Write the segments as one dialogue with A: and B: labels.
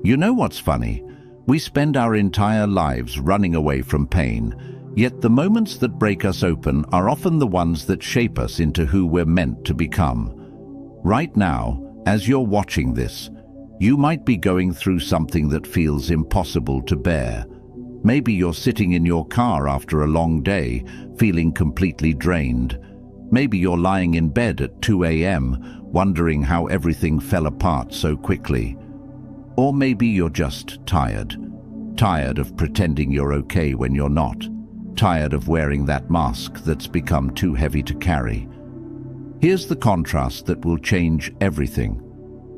A: You know what's funny? We spend our entire lives running away from pain, yet the moments that break us open are often the ones that shape us into who we're meant to become. Right now, as you're watching this, you might be going through something that feels impossible to bear. Maybe you're sitting in your car after a long day, feeling completely drained. Maybe you're lying in bed at 2 a.m., wondering how everything fell apart so quickly. Or maybe you're just tired. Tired of pretending you're okay when you're not. Tired of wearing that mask that's become too heavy to carry. Here's the contrast that will change everything.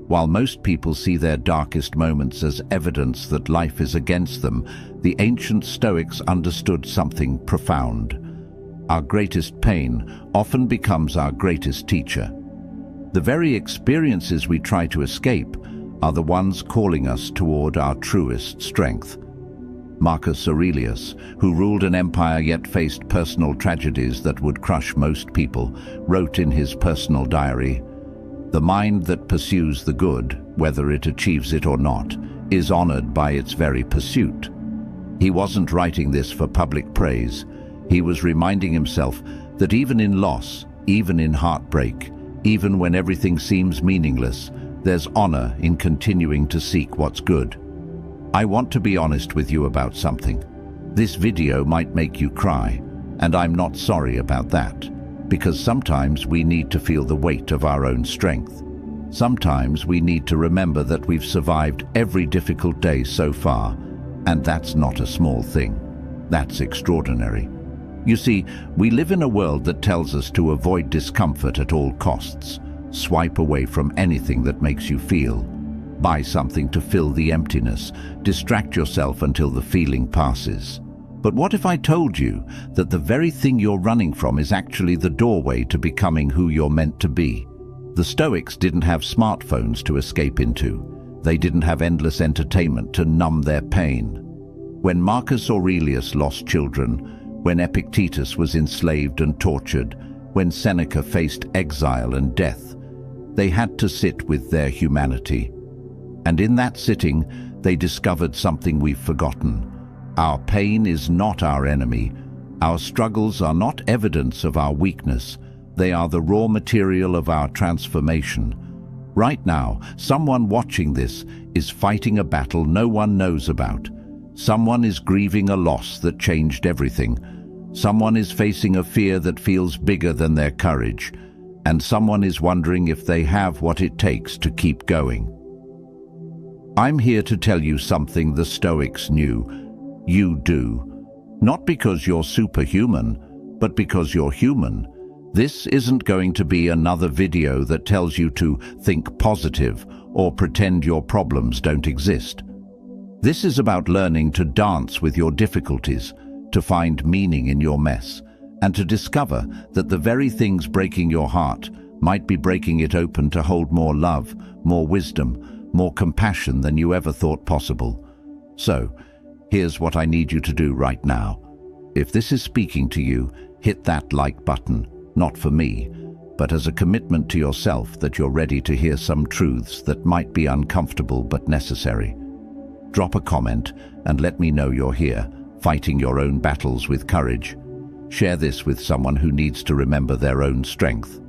A: While most people see their darkest moments as evidence that life is against them, the ancient Stoics understood something profound. Our greatest pain often becomes our greatest teacher. The very experiences we try to escape are the ones calling us toward our truest strength. Marcus Aurelius, who ruled an empire yet faced personal tragedies that would crush most people, wrote in his personal diary, "The mind that pursues the good, whether it achieves it or not, is honored by its very pursuit." He wasn't writing this for public praise. He was reminding himself that even in loss, even in heartbreak, even when everything seems meaningless, there's honor in continuing to seek what's good. I want to be honest with you about something. This video might make you cry, and I'm not sorry about that. Because sometimes we need to feel the weight of our own strength. Sometimes we need to remember that we've survived every difficult day so far, and that's not a small thing. That's extraordinary. You see, we live in a world that tells us to avoid discomfort at all costs. Swipe away from anything that makes you feel. Buy something to fill the emptiness. Distract yourself until the feeling passes. But what if I told you that the very thing you're running from is actually the doorway to becoming who you're meant to be? The Stoics didn't have smartphones to escape into. They didn't have endless entertainment to numb their pain. When Marcus Aurelius lost children, when Epictetus was enslaved and tortured, when Seneca faced exile and death, they had to sit with their humanity. And in that sitting, they discovered something we've forgotten. Our pain is not our enemy. Our struggles are not evidence of our weakness. They are the raw material of our transformation. Right now, someone watching this is fighting a battle no one knows about. Someone is grieving a loss that changed everything. Someone is facing a fear that feels bigger than their courage. And someone is wondering if they have what it takes to keep going. I'm here to tell you something the Stoics knew. You do. Not because you're superhuman, but because you're human. This isn't going to be another video that tells you to think positive or pretend your problems don't exist. This is about learning to dance with your difficulties, to find meaning in your mess, and to discover that the very things breaking your heart might be breaking it open to hold more love, more wisdom, more compassion than you ever thought possible. So, here's what I need you to do right now. If this is speaking to you, hit that like button, not for me, but as a commitment to yourself that you're ready to hear some truths that might be uncomfortable but necessary. Drop a comment and let me know you're here, fighting your own battles with courage. Share this with someone who needs to remember their own strength.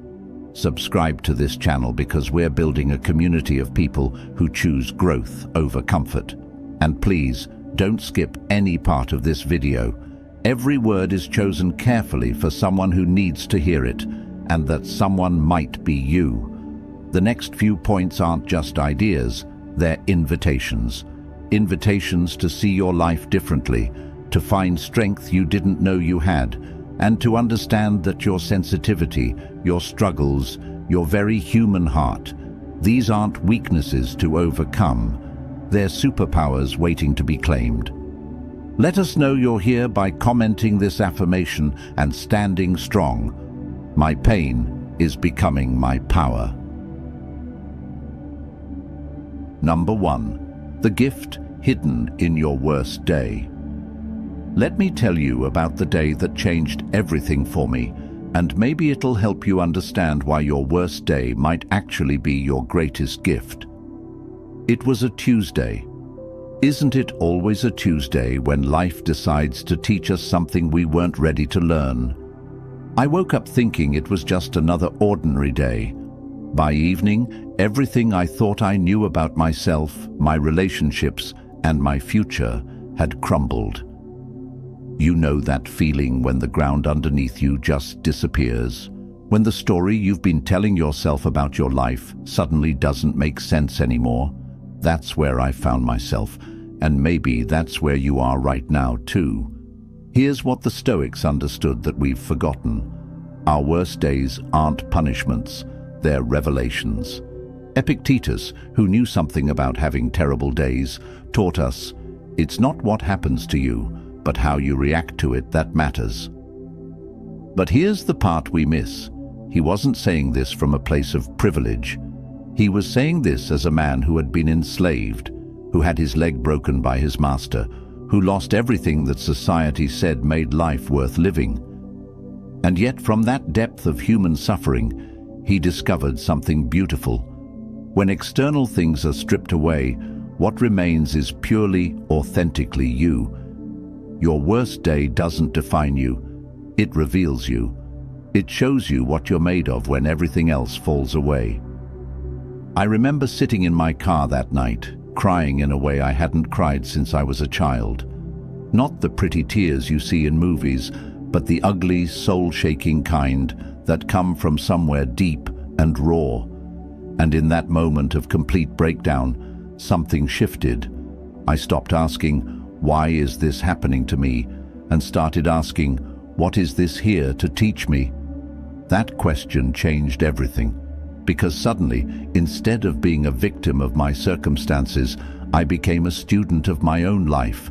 A: Subscribe to this channel because we're building a community of people who choose growth over comfort. And please, don't skip any part of this video. Every word is chosen carefully for someone who needs to hear it, and that someone might be you. The next few points aren't just ideas, they're invitations. Invitations to see your life differently, to find strength you didn't know you had, and to understand that your sensitivity, your struggles, your very human heart, these aren't weaknesses to overcome. They're superpowers waiting to be claimed. Let us know you're here by commenting this affirmation and standing strong. My pain is becoming my power. Number 1. The gift hidden in your worst day. Let me tell you about the day that changed everything for me, and maybe it'll help you understand why your worst day might actually be your greatest gift. It was a Tuesday, Isn't it always a Tuesday when life decides to teach us something we weren't ready to learn? I woke up thinking it was just another ordinary day. By evening, everything I thought I knew about myself, my relationships, and my future had crumbled. You know that feeling when the ground underneath you just disappears, when the story you've been telling yourself about your life suddenly doesn't make sense anymore? That's where I found myself, and maybe that's where you are right now too. Here's what the Stoics understood that we've forgotten. Our worst days aren't punishments, they're revelations. Epictetus, who knew something about having terrible days, taught us, it's not what happens to you, but how you react to it that matters. But here's the part we miss. He wasn't saying this from a place of privilege. He was saying this as a man who had been enslaved, who had his leg broken by his master, who lost everything that society said made life worth living. And yet from that depth of human suffering, he discovered something beautiful. When external things are stripped away, what remains is purely, authentically you. Your worst day doesn't define you, it reveals you. It shows you what you're made of when everything else falls away. I remember sitting in my car that night, crying in a way I hadn't cried since I was a child. Not the pretty tears you see in movies, but the ugly, soul-shaking kind that come from somewhere deep and raw. And in that moment of complete breakdown, something shifted. I stopped asking, why is this happening to me? And started asking, what is this here to teach me? That question changed everything. Because suddenly, instead of being a victim of my circumstances, I became a student of my own life.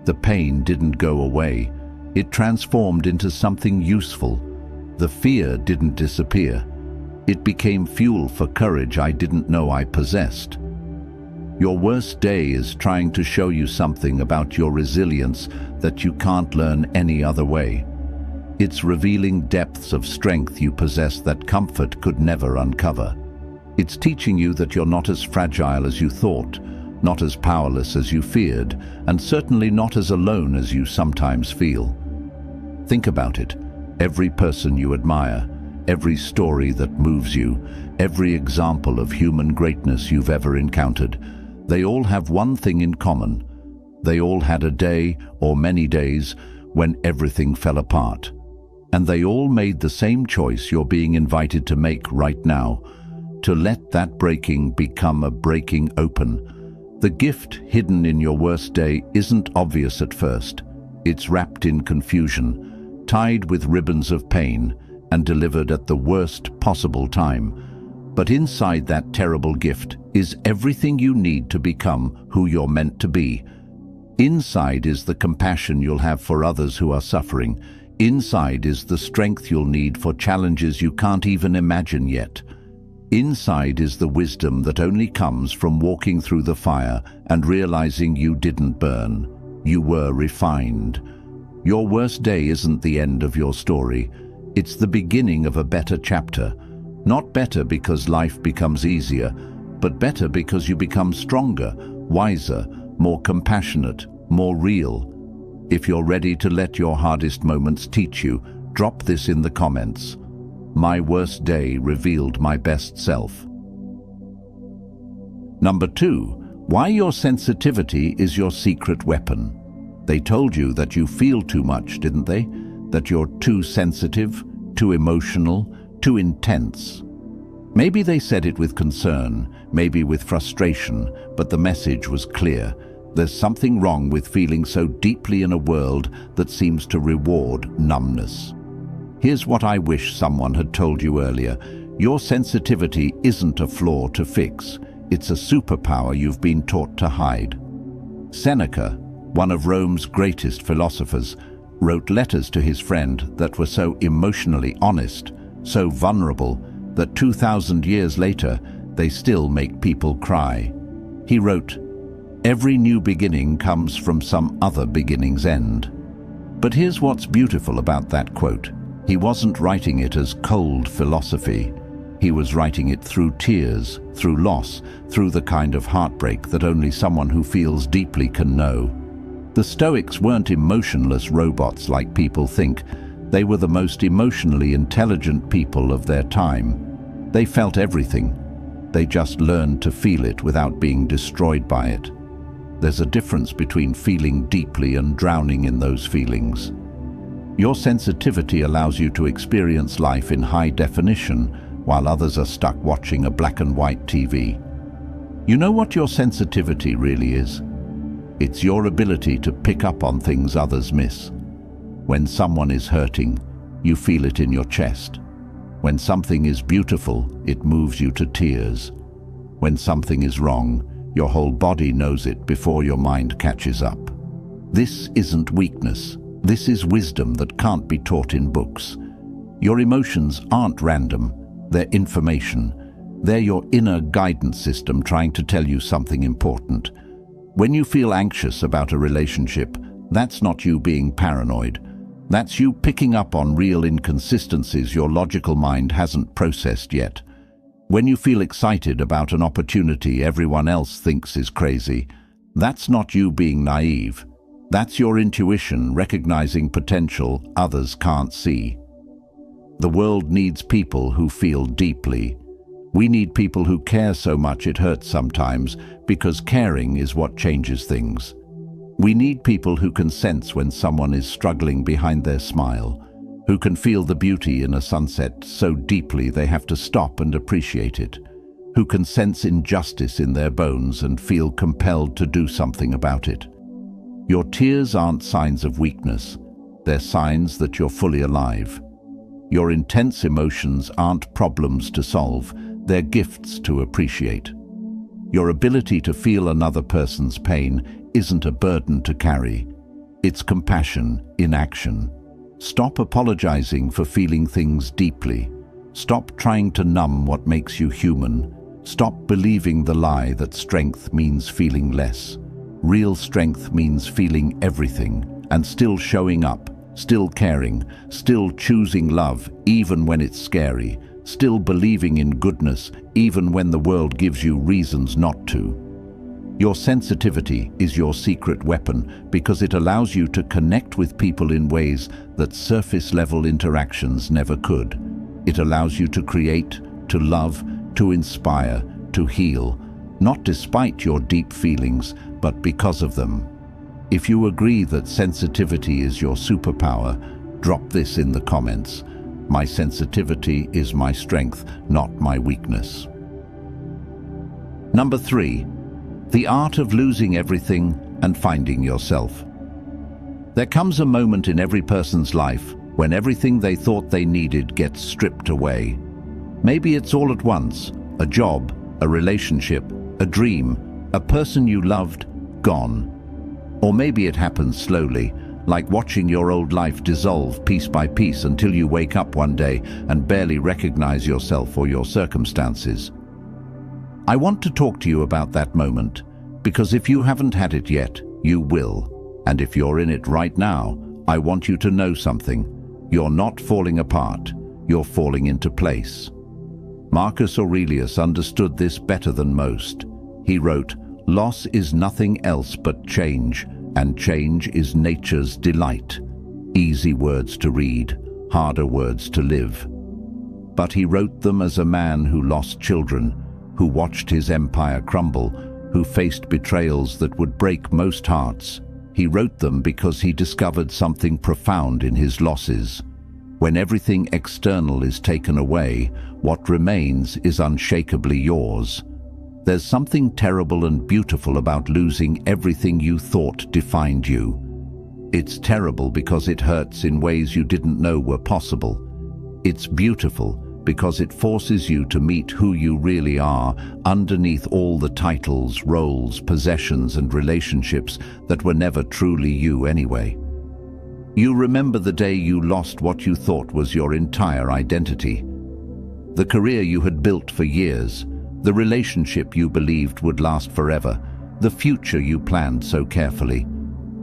A: The pain didn't go away. It transformed into something useful. The fear didn't disappear. It became fuel for courage I didn't know I possessed. Your worst day is trying to show you something about your resilience that you can't learn any other way. It's revealing depths of strength you possess that comfort could never uncover. It's teaching you that you're not as fragile as you thought, not as powerless as you feared, and certainly not as alone as you sometimes feel. Think about it. Every person you admire, every story that moves you, every example of human greatness you've ever encountered, they all have one thing in common. They all had a day, or many days, when everything fell apart. And they all made the same choice you're being invited to make right now, to let that breaking become a breaking open. The gift hidden in your worst day isn't obvious at first. It's wrapped in confusion, tied with ribbons of pain, and delivered at the worst possible time. But inside that terrible gift is everything you need to become who you're meant to be. Inside is the compassion you'll have for others who are suffering. Inside is the strength you'll need for challenges you can't even imagine yet. Inside is the wisdom that only comes from walking through the fire and realizing you didn't burn. You were refined. Your worst day isn't the end of your story. It's the beginning of a better chapter. Not better because life becomes easier, but better because you become stronger, wiser, more compassionate, more real. If you're ready to let your hardest moments teach you, drop this in the comments. My worst day revealed my best self. Number 2, why your sensitivity is your secret weapon. They told you that you feel too much, didn't they? That you're too sensitive, too emotional, too intense. Maybe they said it with concern, maybe with frustration, but the message was clear. There's something wrong with feeling so deeply in a world that seems to reward numbness. Here's what I wish someone had told you earlier. Your sensitivity isn't a flaw to fix. It's a superpower you've been taught to hide. Seneca, one of Rome's greatest philosophers, wrote letters to his friend that were so emotionally honest, so vulnerable, that 2,000 years later, they still make people cry. He wrote, "Every new beginning comes from some other beginning's end." But here's what's beautiful about that quote. He wasn't writing it as cold philosophy. He was writing it through tears, through loss, through the kind of heartbreak that only someone who feels deeply can know. The Stoics weren't emotionless robots like people think. They were the most emotionally intelligent people of their time. They felt everything. They just learned to feel it without being destroyed by it. There's a difference between feeling deeply and drowning in those feelings. Your sensitivity allows you to experience life in high definition, while others are stuck watching a black and white TV. You know what your sensitivity really is? It's your ability to pick up on things others miss. When someone is hurting, you feel it in your chest. When something is beautiful, it moves you to tears. When something is wrong, your whole body knows it before your mind catches up. This isn't weakness. This is wisdom that can't be taught in books. Your emotions aren't random. They're information. They're your inner guidance system trying to tell you something important. When you feel anxious about a relationship, that's not you being paranoid. That's you picking up on real inconsistencies your logical mind hasn't processed yet. When you feel excited about an opportunity everyone else thinks is crazy, that's not you being naive. That's your intuition recognizing potential others can't see. The world needs people who feel deeply. We need people who care so much it hurts sometimes, because caring is what changes things. We need people who can sense when someone is struggling behind their smile, who can feel the beauty in a sunset so deeply they have to stop and appreciate it, who can sense injustice in their bones and feel compelled to do something about it. Your tears aren't signs of weakness. They're signs that you're fully alive. Your intense emotions aren't problems to solve. They're gifts to appreciate. Your ability to feel another person's pain isn't a burden to carry. It's compassion in action. Stop apologizing for feeling things deeply. Stop trying to numb what makes you human. Stop believing the lie that strength means feeling less. Real strength means feeling everything and still showing up, still caring, still choosing love even when it's scary, still believing in goodness even when the world gives you reasons not to. Your sensitivity is your secret weapon because it allows you to connect with people in ways that surface-level interactions never could. It allows you to create, to love, to inspire, to heal, not despite your deep feelings, but because of them. If you agree that sensitivity is your superpower, drop this in the comments. My sensitivity is my strength, not my weakness. Number 3. The art of losing everything and finding yourself. There comes a moment in every person's life when everything they thought they needed gets stripped away. Maybe it's all at once: a job, a relationship, a dream, a person you loved, gone. Or maybe it happens slowly, like watching your old life dissolve piece by piece until you wake up one day and barely recognize yourself or your circumstances. I want to talk to you about that moment, because if you haven't had it yet, you will. And if you're in it right now, I want you to know something. You're not falling apart, you're falling into place. Marcus Aurelius understood this better than most. He wrote, "Loss is nothing else but change, and change is nature's delight." Easy words to read, harder words to live. But he wrote them as a man who lost children, who watched his empire crumble, who faced betrayals that would break most hearts. He wrote them because he discovered something profound in his losses. When everything external is taken away, what remains is unshakably yours. There's something terrible and beautiful about losing everything you thought defined you. It's terrible because it hurts in ways you didn't know were possible. It's beautiful because it forces you to meet who you really are underneath all the titles, roles, possessions, and relationships that were never truly you anyway. You remember the day you lost what you thought was your entire identity. The career you had built for years, the relationship you believed would last forever, the future you planned so carefully.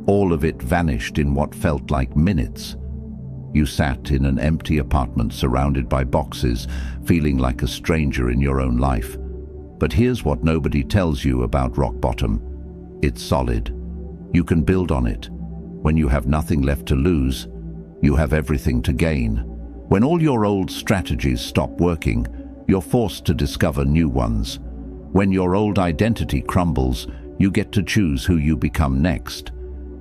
A: All of it vanished in what felt like minutes. You sat in an empty apartment surrounded by boxes, feeling like a stranger in your own life. But here's what nobody tells you about rock bottom. It's solid. You can build on it. When you have nothing left to lose, you have everything to gain. When all your old strategies stop working, you're forced to discover new ones. When your old identity crumbles, you get to choose who you become next.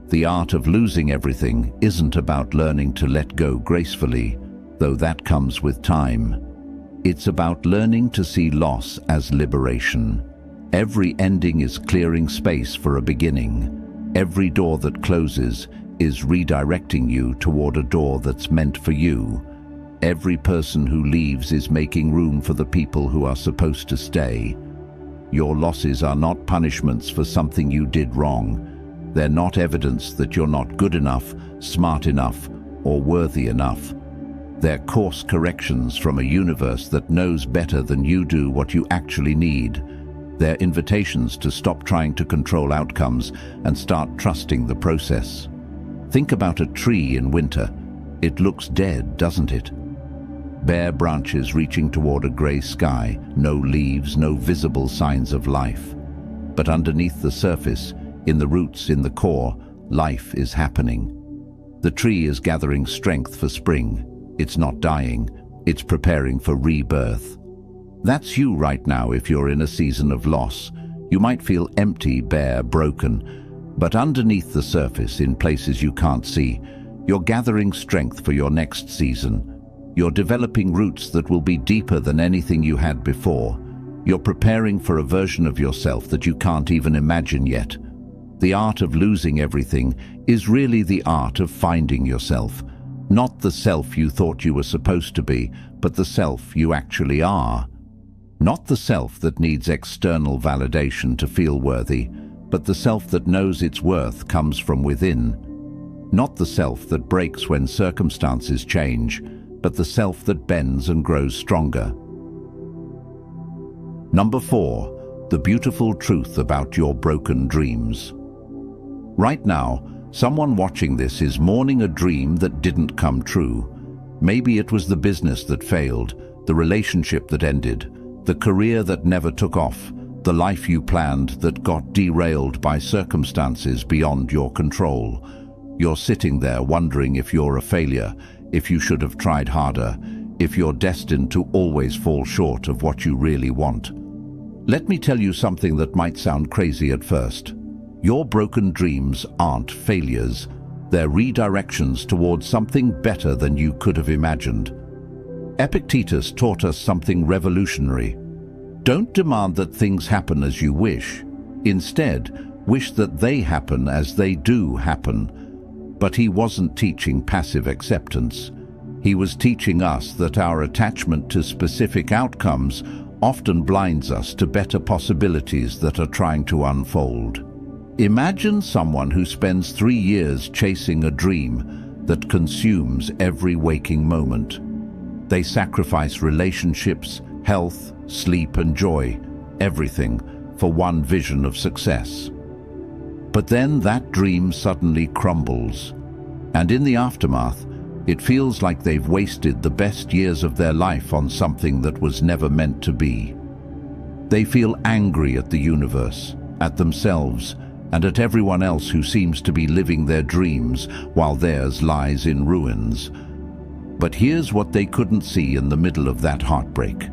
A: The art of losing everything isn't about learning to let go gracefully, though that comes with time. It's about learning to see loss as liberation. Every ending is clearing space for a beginning. Every door that closes is redirecting you toward a door that's meant for you. Every person who leaves is making room for the people who are supposed to stay. Your losses are not punishments for something you did wrong. They're not evidence that you're not good enough, smart enough, or worthy enough. They're course corrections from a universe that knows better than you do what you actually need. They're invitations to stop trying to control outcomes and start trusting the process. Think about a tree in winter. It looks dead, doesn't it? Bare branches reaching toward a gray sky, no leaves, no visible signs of life. But underneath the surface, in the roots, in the core, life is happening. The tree is gathering strength for spring. It's not dying, it's preparing for rebirth. That's you right now if you're in a season of loss. You might feel empty, bare, broken, but underneath the surface, in places you can't see, you're gathering strength for your next season. You're developing roots that will be deeper than anything you had before. You're preparing for a version of yourself that you can't even imagine yet. The art of losing everything is really the art of finding yourself. Not the self you thought you were supposed to be, but the self you actually are. Not the self that needs external validation to feel worthy, but the self that knows its worth comes from within. Not the self that breaks when circumstances change, but the self that bends and grows stronger. Number 4, the beautiful truth about your broken dreams. Right now, someone watching this is mourning a dream that didn't come true. Maybe it was the business that failed, the relationship that ended, the career that never took off, the life you planned that got derailed by circumstances beyond your control. You're sitting there wondering if you're a failure, if you should have tried harder, if you're destined to always fall short of what you really want. Let me tell you something that might sound crazy at first. Your broken dreams aren't failures. They're redirections towards something better than you could have imagined. Epictetus taught us something revolutionary. Don't demand that things happen as you wish. Instead, wish that they happen as they do happen. But he wasn't teaching passive acceptance. He was teaching us that our attachment to specific outcomes often blinds us to better possibilities that are trying to unfold. Imagine someone who spends 3 years chasing a dream that consumes every waking moment. They sacrifice relationships, health, sleep and joy, everything, for one vision of success. But then that dream suddenly crumbles, and in the aftermath, it feels like they've wasted the best years of their life on something that was never meant to be. They feel angry at the universe, at themselves, and at everyone else who seems to be living their dreams while theirs lies in ruins. But here's what they couldn't see in the middle of that heartbreak.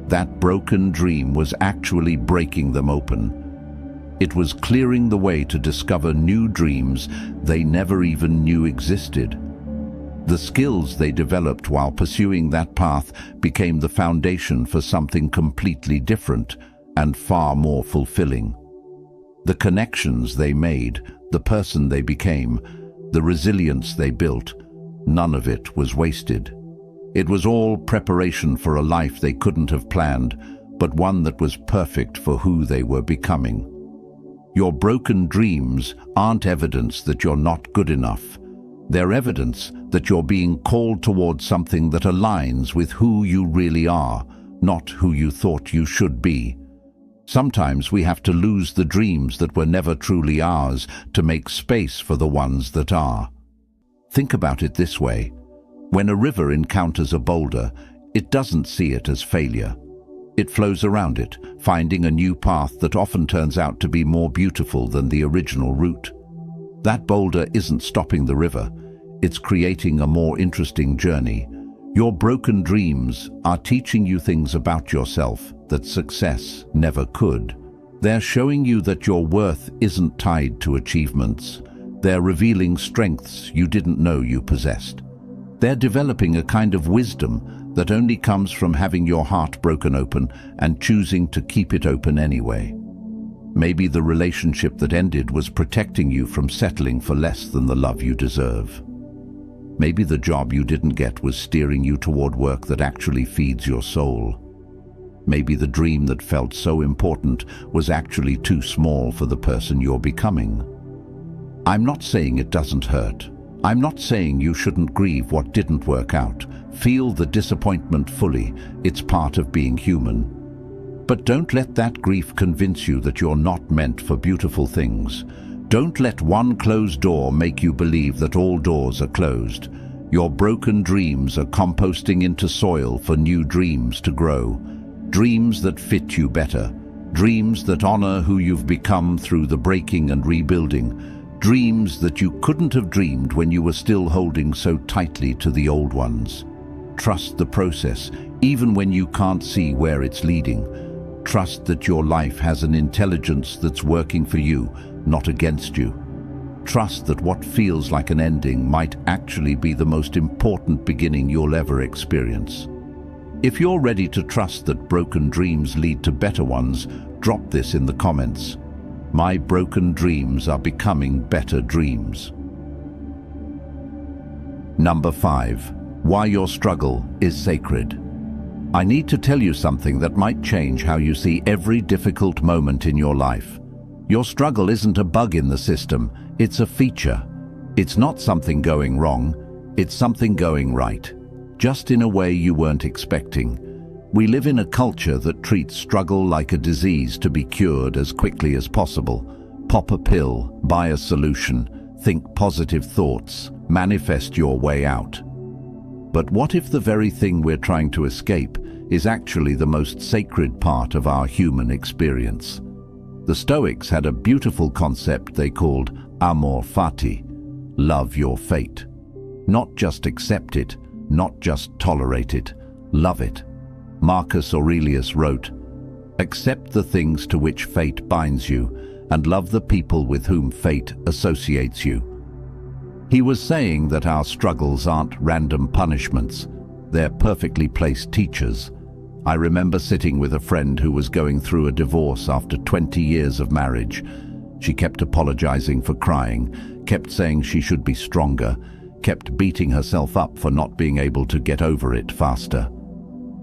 A: That broken dream was actually breaking them open. It was clearing the way to discover new dreams they never even knew existed. The skills they developed while pursuing that path became the foundation for something completely different and far more fulfilling. The connections they made, the person they became, the resilience they built, none of it was wasted. It was all preparation for a life they couldn't have planned, but one that was perfect for who they were becoming. Your broken dreams aren't evidence that you're not good enough. They're evidence that you're being called towards something that aligns with who you really are, not who you thought you should be. Sometimes we have to lose the dreams that were never truly ours to make space for the ones that are. Think about it this way. When a river encounters a boulder, it doesn't see it as failure. It flows around it, finding a new path that often turns out to be more beautiful than the original route. That boulder isn't stopping the river, it's creating a more interesting journey. Your broken dreams are teaching you things about yourself that success never could. They're showing you that your worth isn't tied to achievements. They're revealing strengths you didn't know you possessed. They're developing a kind of wisdom that only comes from having your heart broken open and choosing to keep it open anyway. Maybe the relationship that ended was protecting you from settling for less than the love you deserve. Maybe the job you didn't get was steering you toward work that actually feeds your soul. Maybe the dream that felt so important was actually too small for the person you're becoming. I'm not saying it doesn't hurt. I'm not saying you shouldn't grieve what didn't work out. Feel the disappointment fully. It's part of being human. But don't let that grief convince you that you're not meant for beautiful things. Don't let one closed door make you believe that all doors are closed. Your broken dreams are composting into soil for new dreams to grow. Dreams that fit you better. Dreams that honor who you've become through the breaking and rebuilding. Dreams that you couldn't have dreamed when you were still holding so tightly to the old ones. Trust the process, even when you can't see where it's leading. Trust that your life has an intelligence that's working for you, not against you. Trust that what feels like an ending might actually be the most important beginning you'll ever experience. If you're ready to trust that broken dreams lead to better ones, drop this in the comments. My broken dreams are becoming better dreams. Number 5. Why your struggle is sacred. I need to tell you something that might change how you see every difficult moment in your life. Your struggle isn't a bug in the system, it's a feature. It's not something going wrong, it's something going right, just in a way you weren't expecting. We live in a culture that treats struggle like a disease to be cured as quickly as possible. Pop a pill, buy a solution, think positive thoughts, manifest your way out. But what if the very thing we're trying to escape is actually the most sacred part of our human experience? The Stoics had a beautiful concept they called amor fati, love your fate. Not just accept it, not just tolerate it, love it. Marcus Aurelius wrote, "Accept the things to which fate binds you, and love the people with whom fate associates you." He was saying that our struggles aren't random punishments, they're perfectly placed teachers. I remember sitting with a friend who was going through a divorce after 20 years of marriage. She kept apologizing for crying, kept saying she should be stronger, kept beating herself up for not being able to get over it faster.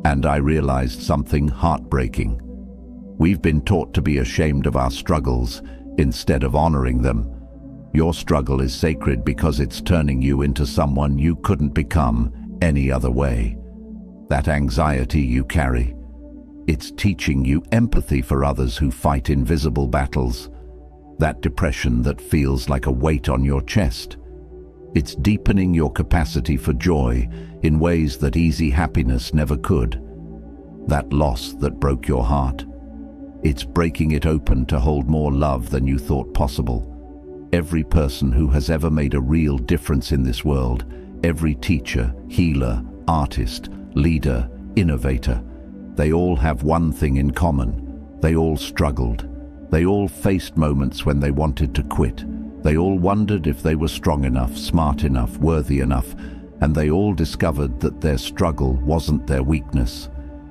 A: And I realized something heartbreaking. We've been taught to be ashamed of our struggles instead of honoring them. Your struggle is sacred because it's turning you into someone you couldn't become any other way. That anxiety you carry, it's teaching you empathy for others who fight invisible battles. That depression that feels like a weight on your chest, it's deepening your capacity for joy in ways that easy happiness never could. That loss that broke your heart, it's breaking it open to hold more love than you thought possible. Every person who has ever made a real difference in this world, every teacher, healer, artist, leader, innovator, they all have one thing in common. They all struggled. They all faced moments when they wanted to quit. They all wondered if they were strong enough, smart enough, worthy enough, and they all discovered that their struggle wasn't their weakness.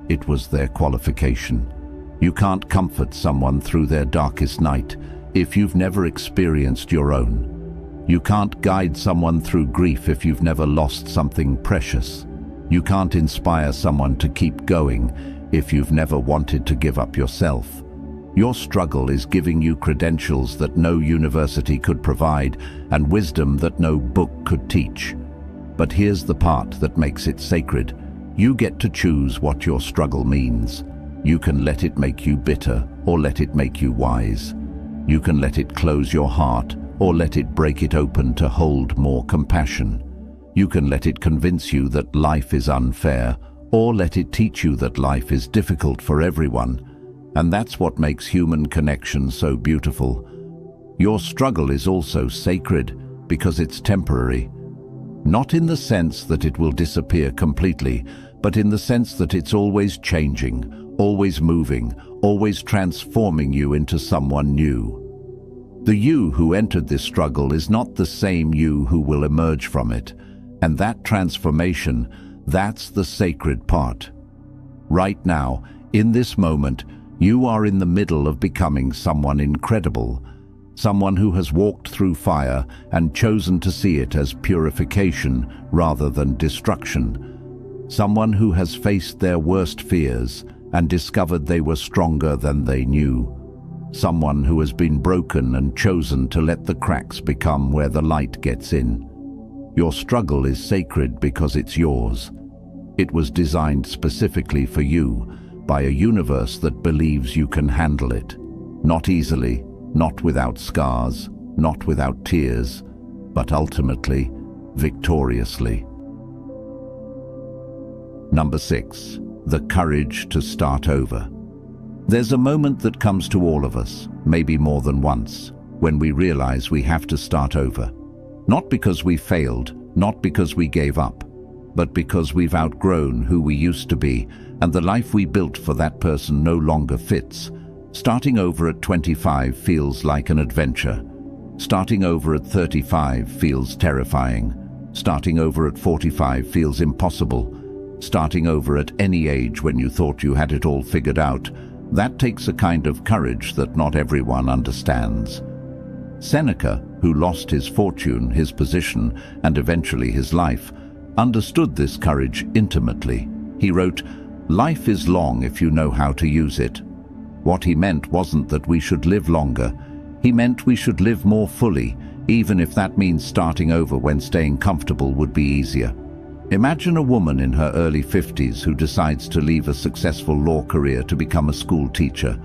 A: It was their qualification. You can't comfort someone through their darkest night if you've never experienced your own. You can't guide someone through grief if you've never lost something precious. You can't inspire someone to keep going if you've never wanted to give up yourself. Your struggle is giving you credentials that no university could provide and wisdom that no book could teach. But here's the part that makes it sacred. You get to choose what your struggle means. You can let it make you bitter or let it make you wise. You can let it close your heart or let it break it open to hold more compassion. You can let it convince you that life is unfair, or let it teach you that life is difficult for everyone. And that's what makes human connection so beautiful. Your struggle is also sacred because it's temporary. Not in the sense that it will disappear completely, but in the sense that it's always changing, always moving, always transforming you into someone new. The you who entered this struggle is not the same you who will emerge from it, and that transformation, that's the sacred part. Right now, in this moment, you are in the middle of becoming someone incredible, someone who has walked through fire and chosen to see it as purification rather than destruction. Someone who has faced their worst fears and discovered they were stronger than they knew. Someone who has been broken and chosen to let the cracks become where the light gets in. Your struggle is sacred because it's yours. It was designed specifically for you by a universe that believes you can handle it. Not easily, not without scars, not without tears, but ultimately, victoriously. Number 6. The courage to start over. There's a moment that comes to all of us, maybe more than once, when we realize we have to start over. Not because we failed, not because we gave up, but because we've outgrown who we used to be, and the life we built for that person no longer fits. Starting over at 25 feels like an adventure. Starting over at 35 feels terrifying. Starting over at 45 feels impossible. Starting over at any age when you thought you had it all figured out, that takes a kind of courage that not everyone understands. Seneca, who lost his fortune, his position, and eventually his life, understood this courage intimately. He wrote, "Life is long if you know how to use it." What he meant wasn't that we should live longer. He meant we should live more fully, even if that means starting over when staying comfortable would be easier. Imagine a woman in her early 50s who decides to leave a successful law career to become a school teacher.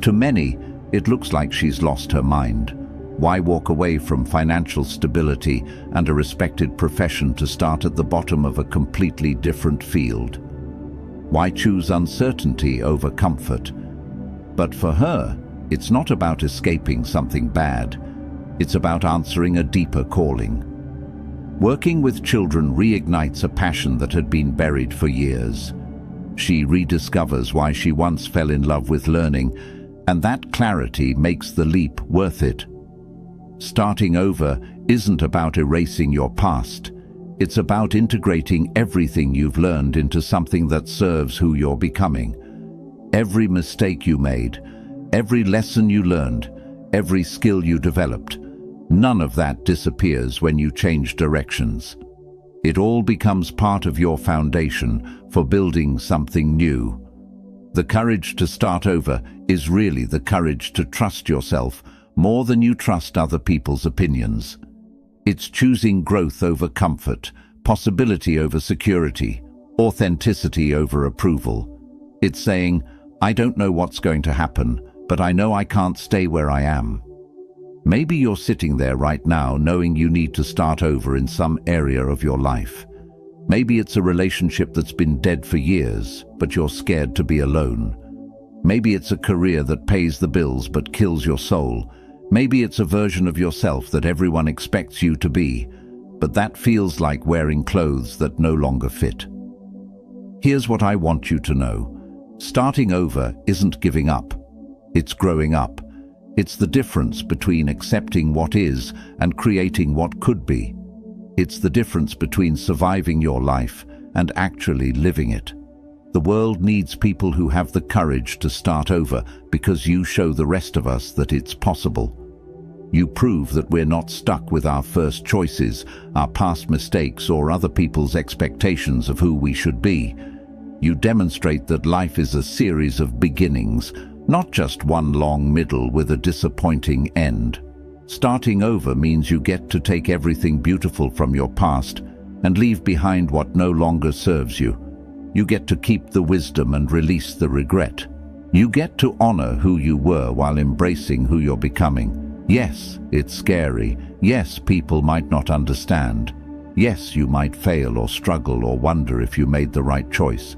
A: To many, it looks like she's lost her mind. Why walk away from financial stability and a respected profession to start at the bottom of a completely different field? Why choose uncertainty over comfort? But for her, it's not about escaping something bad. It's about answering a deeper calling. Working with children reignites a passion that had been buried for years. She rediscovers why she once fell in love with learning, and that clarity makes the leap worth it. Starting over isn't about erasing your past. It's about integrating everything you've learned into something that serves who you're becoming. Every mistake you made, every lesson you learned, every skill you developed, none of that disappears when you change directions. It all becomes part of your foundation for building something new. The courage to start over is really the courage to trust yourself more than you trust other people's opinions. It's choosing growth over comfort, possibility over security, authenticity over approval. It's saying, "I don't know what's going to happen, but I know I can't stay where I am." Maybe you're sitting there right now knowing you need to start over in some area of your life. Maybe it's a relationship that's been dead for years, but you're scared to be alone. Maybe it's a career that pays the bills but kills your soul. Maybe it's a version of yourself that everyone expects you to be, but that feels like wearing clothes that no longer fit. Here's what I want you to know. Starting over isn't giving up. It's growing up. It's the difference between accepting what is and creating what could be. It's the difference between surviving your life and actually living it. The world needs people who have the courage to start over because you show the rest of us that it's possible. You prove that we're not stuck with our first choices, our past mistakes, or other people's expectations of who we should be. You demonstrate that life is a series of beginnings, not just one long middle with a disappointing end. Starting over means you get to take everything beautiful from your past and leave behind what no longer serves you. You get to keep the wisdom and release the regret. You get to honor who you were while embracing who you're becoming. Yes, it's scary. Yes, people might not understand. Yes, you might fail or struggle or wonder if you made the right choice.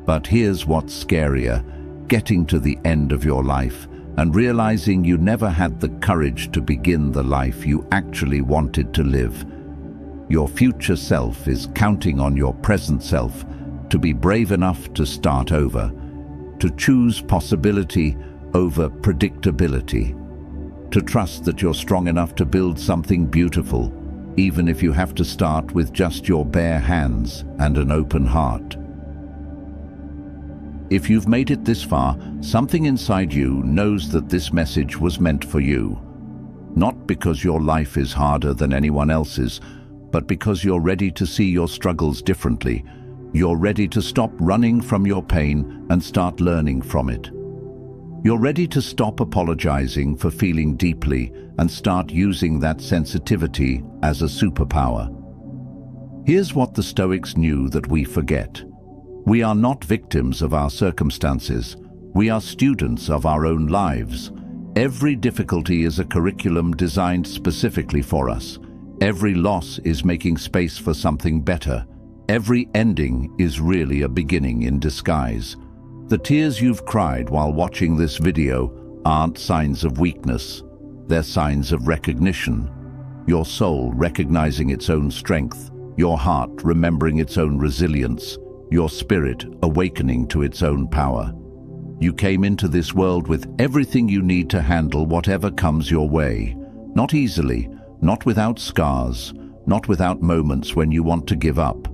A: But here's what's scarier: getting to the end of your life and realizing you never had the courage to begin the life you actually wanted to live. Your future self is counting on your present self to be brave enough to start over, to choose possibility over predictability, to trust that you're strong enough to build something beautiful, even if you have to start with just your bare hands and an open heart. If you've made it this far, something inside you knows that this message was meant for you. Not because your life is harder than anyone else's, but because you're ready to see your struggles differently. You're ready to stop running from your pain and start learning from it. You're ready to stop apologizing for feeling deeply and start using that sensitivity as a superpower. Here's what the Stoics knew that we forget. We are not victims of our circumstances. We are students of our own lives. Every difficulty is a curriculum designed specifically for us. Every loss is making space for something better. Every ending is really a beginning in disguise. The tears you've cried while watching this video aren't signs of weakness. They're signs of recognition. Your soul recognizing its own strength, your heart remembering its own resilience, your spirit awakening to its own power. You came into this world with everything you need to handle whatever comes your way. Not easily, not without scars, not without moments when you want to give up,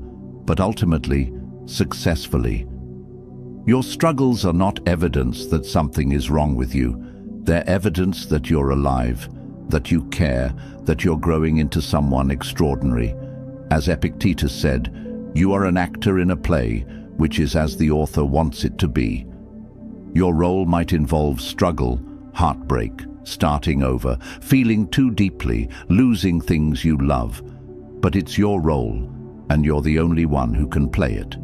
A: but ultimately, successfully. Your struggles are not evidence that something is wrong with you. They're evidence that you're alive, that you care, that you're growing into someone extraordinary. As Epictetus said, you are an actor in a play, which is as the author wants it to be. Your role might involve struggle, heartbreak, starting over, feeling too deeply, losing things you love. But it's your role, and you're the only one who can play it.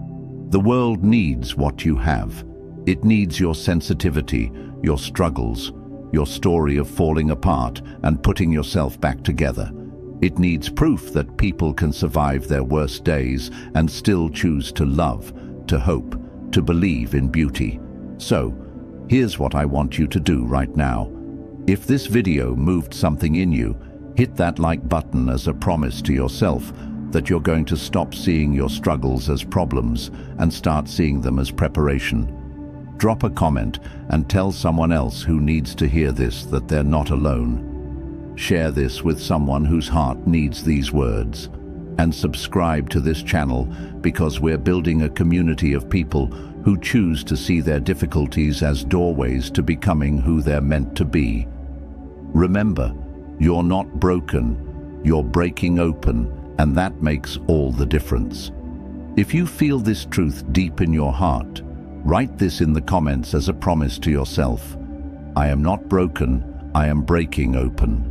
A: The world needs what you have. It needs your sensitivity, your struggles, your story of falling apart and putting yourself back together. It needs proof that people can survive their worst days and still choose to love, to hope, to believe in beauty. So, here's what I want you to do right now. If this video moved something in you, hit that like button as a promise to yourself that you're going to stop seeing your struggles as problems and start seeing them as preparation. Drop a comment and tell someone else who needs to hear this that they're not alone. Share this with someone whose heart needs these words. And subscribe to this channel because we're building a community of people who choose to see their difficulties as doorways to becoming who they're meant to be. Remember, you're not broken, you're breaking open, and that makes all the difference. If you feel this truth deep in your heart, write this in the comments as a promise to yourself. I am not broken, I am breaking open.